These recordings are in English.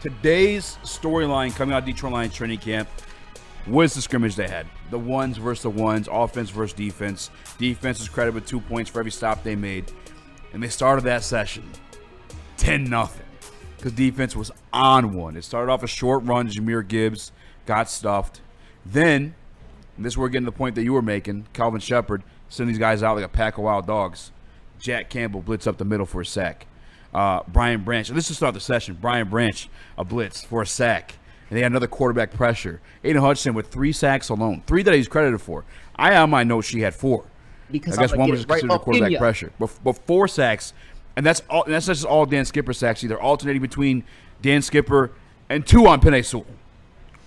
Today's storyline coming out of Detroit Lions training camp was the scrimmage they had. The ones versus the ones, offense versus defense. Defense is credited with 2 points for every stop they made. And they started that session 10-0 because defense was on one. It started off a short run. Jahmyr Gibbs got stuffed. Then, and this is where we're getting to the point that you were making, Calvin Shepard sending these guys out like a pack of wild dogs. Jack Campbell blitz up the middle for a sack. Brian Branch, and this is start the session. Brian Branch, a blitz for a sack. And they had another quarterback pressure. Aiden Hutchinson with 3 sacks alone. 3 that he's credited for. I on my note she had 4. Because I guess one was considered quarterback pressure. But 4 sacks, and that's all. And that's not just all Dan Skipper sacks either. Alternating between Dan Skipper and 2 on Penei Sewell.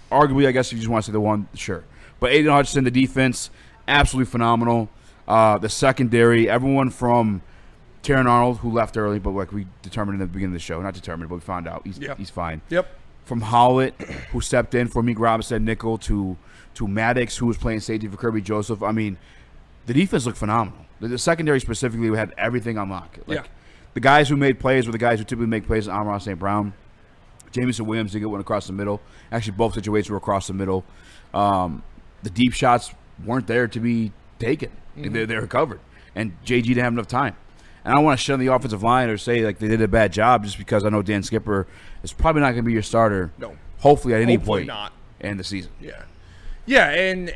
Arguably, I guess if you just want to say the one, sure. But Aiden Hutchinson, the defense, absolutely phenomenal. The secondary, everyone from Terran Arnold, who left early, but like we determined in the beginning of the show. Not determined, but we found out he's fine. Yep. From Howlett, who stepped in for Meek Robinson, nickel, to Maddox, who was playing safety for Kirby Joseph. I mean, the defense looked phenomenal. The secondary specifically, we had everything on lock. The guys who made plays were the guys who typically make plays, Amon-Ra St. Brown. Jamison Williams did get one across the middle. Actually, both situations were across the middle. The deep shots weren't there to be taken. Mm-hmm. They were covered. And JG didn't have enough time. And I don't want to shut on the offensive line or say like they did a bad job just because I know Dan Skipper is probably not going to be your starter. No. Hopefully at any Hopefully point not. in the season. Yeah. Yeah, and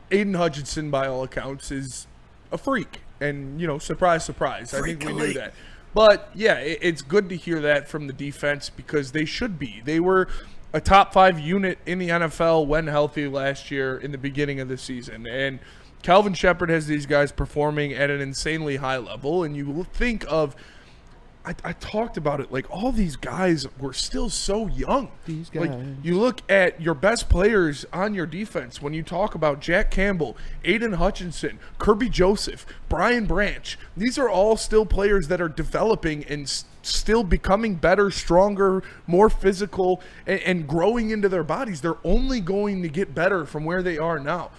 Aiden Hutchinson, by all accounts, is a freak. And, surprise, surprise. I think we knew that. But, yeah, it's good to hear that from the defense because they should be. They were a top 5 unit in the NFL when healthy last year in the beginning of the season. And Calvin Shepard has these guys performing at an insanely high level, and you think of I talked about it, like all these guys were still so young. These guys. Like you look at your best players on your defense when you talk about Jack Campbell, Aiden Hutchinson, Kirby Joseph, Brian Branch. These are all still players that are developing and still becoming better, stronger, more physical, and growing into their bodies. They're only going to get better from where they are now.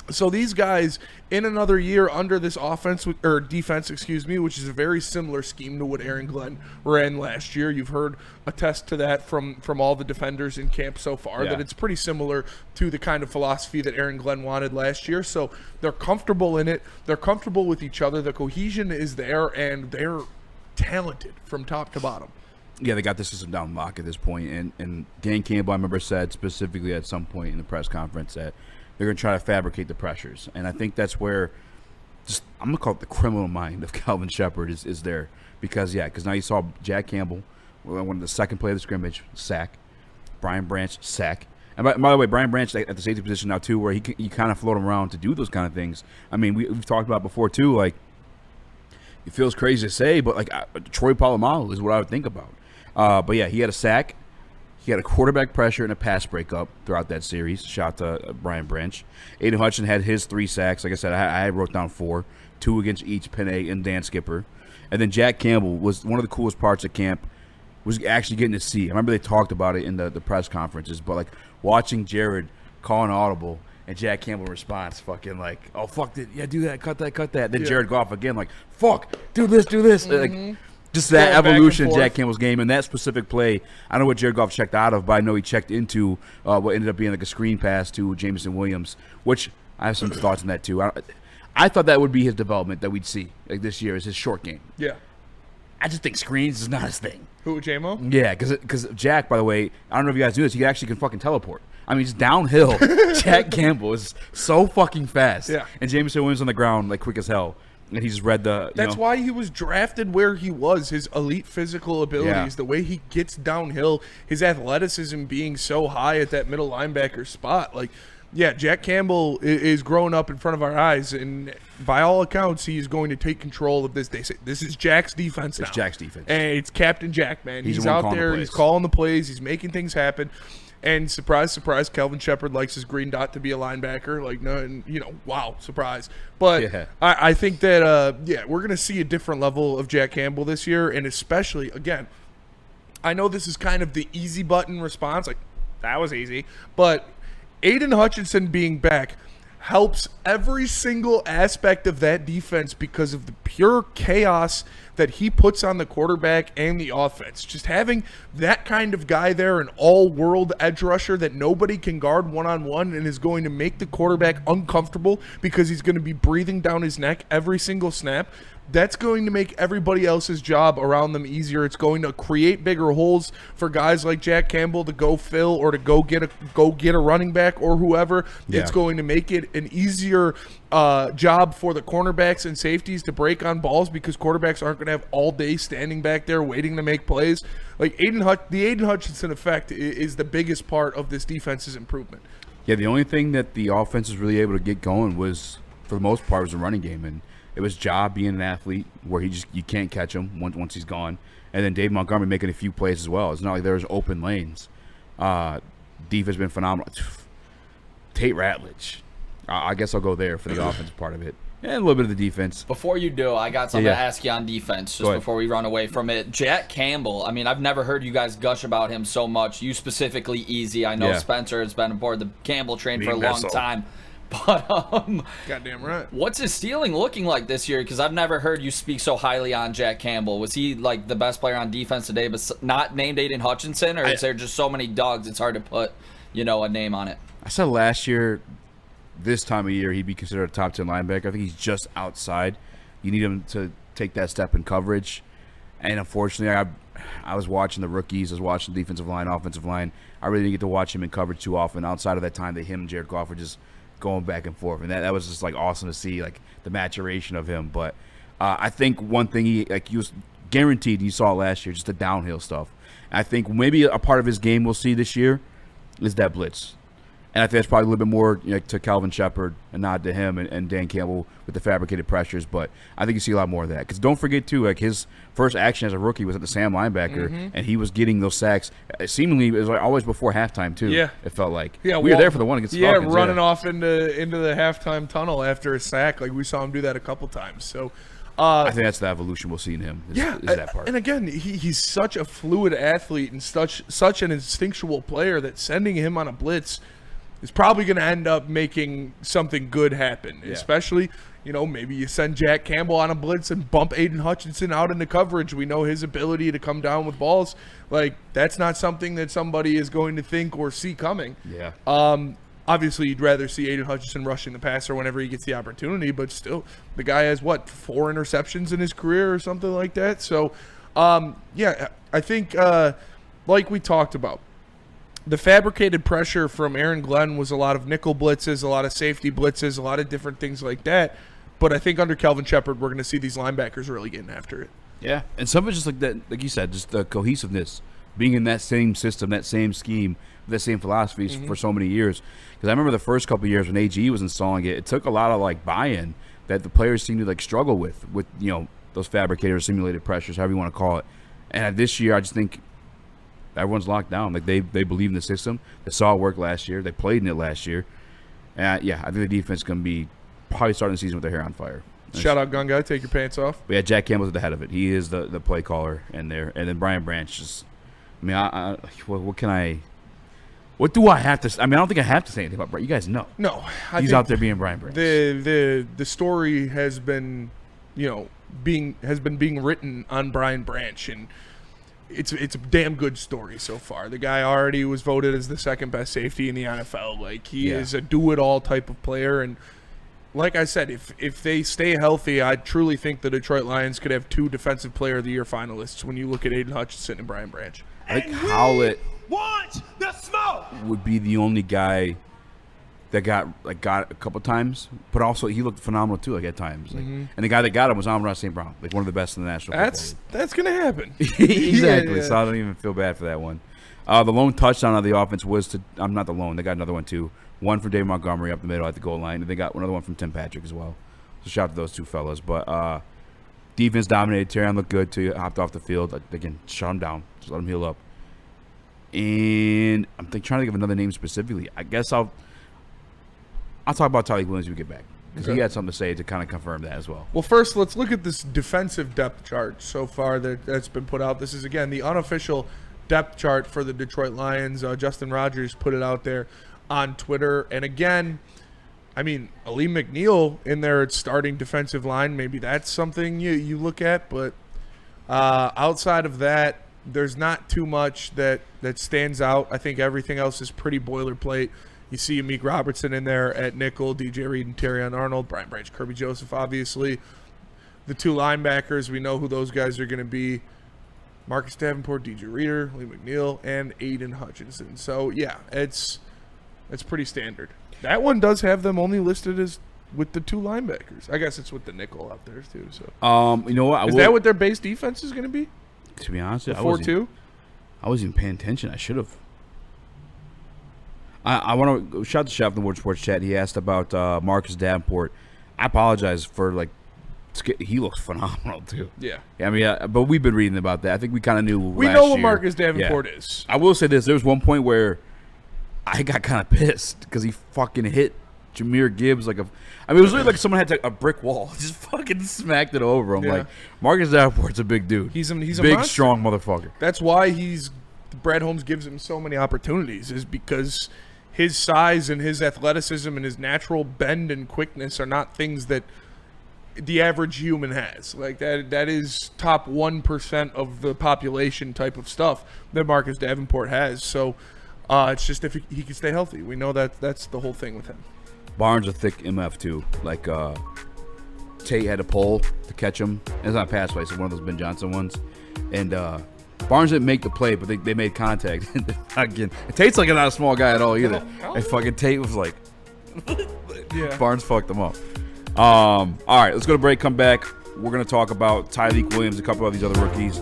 So these guys, in another year under this defense, which is a very similar scheme to what Aaron Glenn ran last year. You've heard attest to that from all the defenders in camp so far, that it's pretty similar to the kind of philosophy that Aaron Glenn wanted last year. So they're comfortable in it. They're comfortable with each other. The cohesion is there, and they're talented from top to bottom. Yeah, they got the system down lock at this point. And Dan Campbell, I remember, said specifically at some point in the press conference that they're going to try to fabricate the pressures. And I think that's where I'm going to call it the criminal mind of Calvin Shepard is there. Because now you saw Jack Campbell, one of the second play of the scrimmage, sack. Brian Branch, sack. And by the way, Brian Branch at the safety position now, too, where you kind of float him around to do those kind of things. I mean, we've talked about before, too, like, it feels crazy to say, but, like, Troy Polamalu is what I would think about. But, yeah, he had a sack. He had a quarterback pressure and a pass breakup throughout that series. Shout to Brian Branch. Aiden Hutchinson had his 3 sacks. Like I said, I wrote down 4. 2 against each Penei and Dan Skipper. And then Jack Campbell was one of the coolest parts of camp was actually getting to see. I remember they talked about it in the press conferences, but like watching Jared call an audible and Jack Campbell response fucking like, oh, fuck it. Yeah, do that. Cut that. Then Jared go off again like, fuck, do this. Mm-hmm. Like, just that evolution in Jack Campbell's game and that specific play. I don't know what Jared Goff checked out of, but I know he checked into what ended up being like a screen pass to Jamison Williams, which I have some thoughts on that too. I thought that would be his development that we'd see like this year is his short game. Yeah. I just think screens is not his thing. Who, J-Mo? Yeah, because Jack, by the way, I don't know if you guys do this, he actually can fucking teleport. I mean, he's downhill. Jack Campbell is so fucking fast. Yeah. And Jamison Williams on the ground like quick as hell. And he just read the. That's why he was drafted where he was. His elite physical abilities, the way he gets downhill, his athleticism being so high at that middle linebacker spot. Like, yeah, Jack Campbell is growing up in front of our eyes, and by all accounts, he is going to take control of this. They say this is Jack's defense now. It's Jack's defense, and it's Captain Jack, man. He's the one out there. He's calling the plays. He's making things happen. And surprise, surprise, Calvin Shepard likes his green dot to be a linebacker. Like, no, and wow, surprise. But I think that, we're going to see a different level of Jack Campbell this year. And especially, again, I know this is kind of the easy button response. Like, that was easy. But Aiden Hutchinson being back helps every single aspect of that defense because of the pure chaos that he puts on the quarterback and the offense. Just having that kind of guy there, an all-world edge rusher that nobody can guard one-on-one and is going to make the quarterback uncomfortable because he's going to be breathing down his neck every single snap. That's going to make everybody else's job around them easier. It's going to create bigger holes for guys like Jack Campbell to go fill or to go get a running back or whoever. Yeah. It's going to make it an easier job for the cornerbacks and safeties to break on balls because quarterbacks aren't going to have all day standing back there waiting to make plays. Like the Aiden Hutchinson effect is the biggest part of this defense's improvement. Yeah, the only thing that the offense was really able to get going was, for the most part, was the running game, and it was Ja being an athlete where you can't catch him once he's gone. And then Dave Montgomery making a few plays as well. It's not like there's open lanes. Def has been phenomenal. Tate Ratledge. I guess I'll go there for the offense part of it. And a little bit of the defense. Before you do, I got something to ask you on defense just before we run away from it. Jack Campbell, I mean, I've never heard you guys gush about him so much. You specifically, Easy. I know Spencer has been aboard the Campbell train for a long time. But goddamn right. What's his ceiling looking like this year? Because I've never heard you speak so highly on Jack Campbell. Was he like the best player on defense today, but not named Aiden Hutchinson, or is there just so many dogs it's hard to put, a name on it? I said last year, this time of year, he'd be considered a top 10 linebacker. I think he's just outside. You need him to take that step in coverage, and unfortunately, I was watching the rookies. I was watching the defensive line, offensive line. I really didn't get to watch him in coverage too often. Outside of that time, that him and Jared Goff were just going back and forth, and that was just like awesome to see, like the maturation of him. But I think one thing he was guaranteed, you saw it last year, just the downhill stuff. And I think maybe a part of his game we'll see this year is that blitz, and I think that's probably a little bit more to Calvin Shepard, a nod to him and Dan Campbell with the fabricated pressures. But I think you see a lot more of that, because don't forget too, like his first action as a rookie was at the Sam linebacker, and he was getting those sacks. Seemingly, it was like always before halftime too. Yeah, it felt like. Yeah, we were there for the one against the Falcons. Running off into the halftime tunnel after a sack, like we saw him do that a couple times. So. I think that's the evolution we'll see in him. Is that part. And again, he's such a fluid athlete and such an instinctual player that sending him on a blitz is probably going to end up making something good happen. Yeah. Especially, maybe you send Jack Campbell on a blitz and bump Aiden Hutchinson out into coverage. We know his ability to come down with balls. Like, that's not something that somebody is going to think or see coming. Yeah. Obviously, you'd rather see Aiden Hutchinson rushing the passer whenever he gets the opportunity, but still, the guy has, 4 interceptions in his career or something like that? So, I think, like we talked about, the fabricated pressure from Aaron Glenn was a lot of nickel blitzes, a lot of safety blitzes, a lot of different things like that. But I think under Calvin Shepard, we're going to see these linebackers really getting after it. Yeah, and some of it's just like that, like you said, just the cohesiveness, being in that same system, that same scheme, that same philosophies for so many years. Because I remember the first couple of years when AG was installing it, it took a lot of buy-in that the players seemed to struggle with those fabricated or simulated pressures, however you want to call it. And this year, I just think everyone's locked down. Like they believe in the system. They saw it work last year. They played in it last year. And I think the defense is going to be probably starting the season with their hair on fire. Shout out, gun guy. Take your pants off. But yeah, Jack Campbell's at the head of it. He is the play caller in there. And then Brian Branch just, what do I have to say? I don't think I have to say anything about Brian. You guys know. No. He's out there being Brian Branch. The story has been, being written on Brian Branch, and it's a damn good story so far. The guy already was voted as the second best safety in the NFL. He is a do-it-all type of player, and like I said, if they stay healthy, I truly think the Detroit Lions could have 2 Defensive Player of the Year finalists when you look at Aiden Hutchinson and Brian Branch. I think Howlett would be the only guy that got a couple times, but also he looked phenomenal too, at times. And the guy that got him was Amon-Ra St. Brown, one of the best in the National Football League. That's gonna happen. Exactly. Yeah. So I don't even feel bad for that one. The lone touchdown of the offense was to I'm not the lone. They got another one too. One from Dave Montgomery up the middle at the goal line, and they got another one from Tim Patrick as well. So shout out to those 2 fellas. But defense dominated. Terrion looked good too. Hopped off the field. Again, shut him down. Just let him heal up. And I'm trying to think of another name specifically. I guess I'll talk about Tyreek Williams when we get back, because he had something to say to kind of confirm that as well. Well, first, let's look at this defensive depth chart so far that's been put out. This is, again, the unofficial depth chart for the Detroit Lions. Justin Rogers put it out there on Twitter. And, again, Aleem McNeil in there at starting defensive line. Maybe that's something you look at. But Outside of that, there's not too much that stands out. I think everything else is pretty boilerplate. You see Amik Robertson in there at nickel, DJ Reed and Terrion Arnold, Brian Branch, Kirby Joseph, obviously. The two linebackers, we know who those guys are going to be. Marcus Davenport, DJ Reader, Lee McNeil, and Aiden Hutchinson. So, yeah, it's pretty standard. That one does have them only listed as with the two linebackers. I guess it's with the nickel out there, too. So, you know what? Is that what their base defense is going to be? To be honest, I 4-2? I wasn't even paying attention. I should have. I want to shout to Chef in the Word Sports chat. He asked about Marcus Davenport. I apologize for he looks phenomenal too. Yeah. I mean, but we've been reading about that. I think we kind of knew. We know what Marcus Davenport is. I will say this: there was one point where I got kind of pissed because he fucking hit Jahmyr Gibbs it was really like someone had a brick wall. Just fucking smacked it over him. Like Marcus Davenport's a big dude. He's a big, monster. Strong motherfucker. That's why Brad Holmes gives him so many opportunities, is because his size and his athleticism and his natural bend and quickness are not things that the average human has. Like that is top 1% of the population type of stuff that Marcus Davenport has. So it's just if he can stay healthy. We know that's the whole thing with him. Barnes a thick MF too. Like Tate had a pole to catch him. It's not a pass play, so one of those Ben Johnson ones. And Barnes didn't make the play, but they made contact. Again, Tate's not a small guy at all either. And fucking Tate was like, Barnes fucked him up. All right, let's go to break. Come back. We're gonna talk about Tyleek Williams, a couple of these other rookies.